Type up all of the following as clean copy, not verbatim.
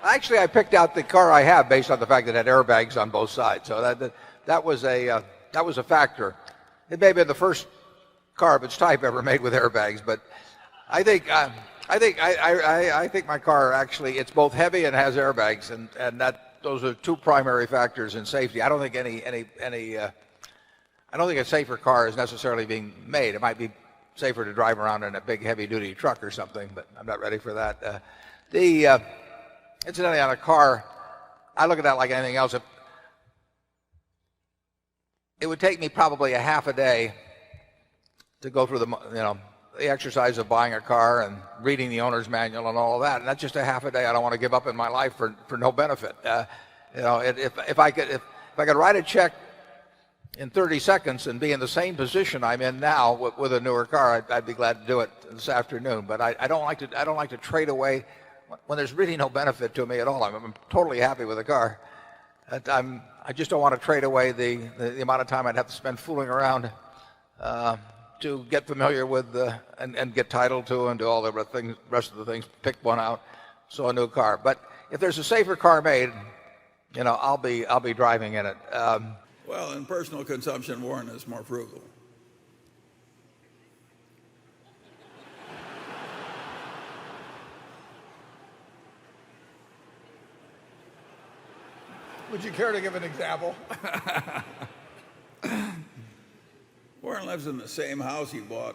Actually, I picked out the car I have based on the fact that it had airbags on both sides. So that was a factor. It may have been the first car of its type ever made with airbags, but I think I think my car actually, it's both heavy and has airbags, and those are two primary factors in safety. I don't think I don't think a safer car is necessarily being made. It might be safer to drive around in a big heavy-duty truck or something, but I'm not ready for that. Incidentally, on a car, I look at that like anything else. It would take me probably a half a day to go through the exercise of buying a car and reading the owner's manual and all of that. And that's just a half a day I don't want to give up in my life for no benefit. If I could write a check in 30 seconds and be in the same position I'm in now with a newer car, I'd be glad to do it this afternoon. But I don't like to trade away when there's really no benefit to me at all. I'm totally happy with the car. I just don't want to trade away the amount of time I'd have to spend fooling around to get familiar with and get title to and do all the rest of the things, pick one out, so a new car. But if there's a safer car made, I'll be driving in it. Well, in personal consumption, Warren is more frugal. Would you care to give an example? Warren lives in the same house he bought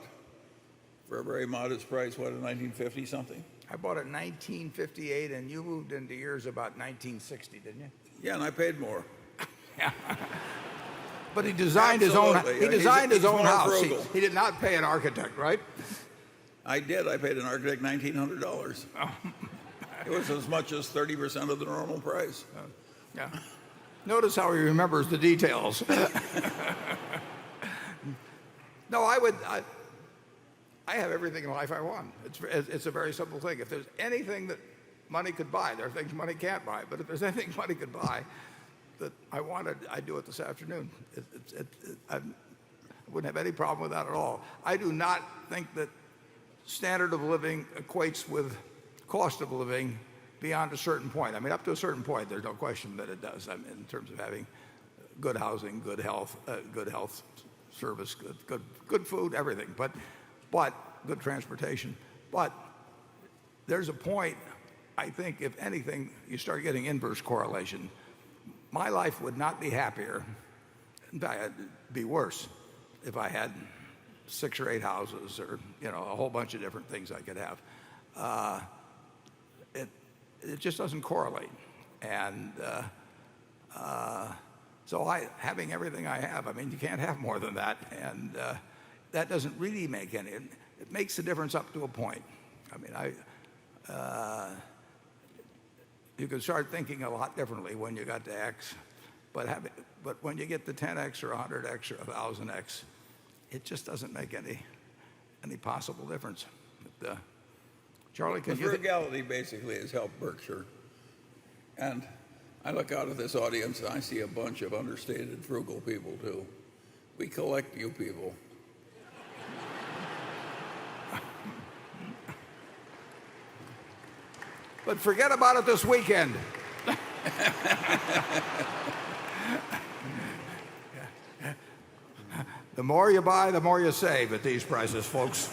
for a very modest price, what, in 1950 something? I bought it in 1958, and you moved into yours about 1960, didn't you? Yeah, and I paid more. But he designed his own. He designed his own house. He did not pay an architect, right? I did. I paid an architect $1,900. It was as much as 30% of the normal price. Yeah. Notice how he remembers the details. No, I have everything in life I want. It's a very simple thing. If there's anything that money could buy, there are things money can't buy. But if there's anything money could buy that I wanted, I'd do it this afternoon. I wouldn't have any problem with that at all. I do not think that standard of living equates with cost of living beyond a certain point. I mean, up to a certain point, there's no question that it does. I mean, in terms of having good housing, good health service, good food, everything. But good transportation. But there's a point, I think, if anything, you start getting inverse correlation. My life would not be happier. In fact, it'd be worse if I had 6 or 8 houses or a whole bunch of different things I could have. It just doesn't correlate. And so having everything I have, I mean, you can't have more than that. And that doesn't really make any. It makes a difference up to a point. I mean, you can start thinking a lot differently when you got to X, but when you get to 10X or 100X or 1,000X, it just doesn't make any possible difference. But, Charlie, can you? Frugality basically has helped Berkshire, and I look out at this audience and I see a bunch of understated frugal people too. We collect you people. But forget about it this weekend. The more you buy, the more you save at these prices, folks.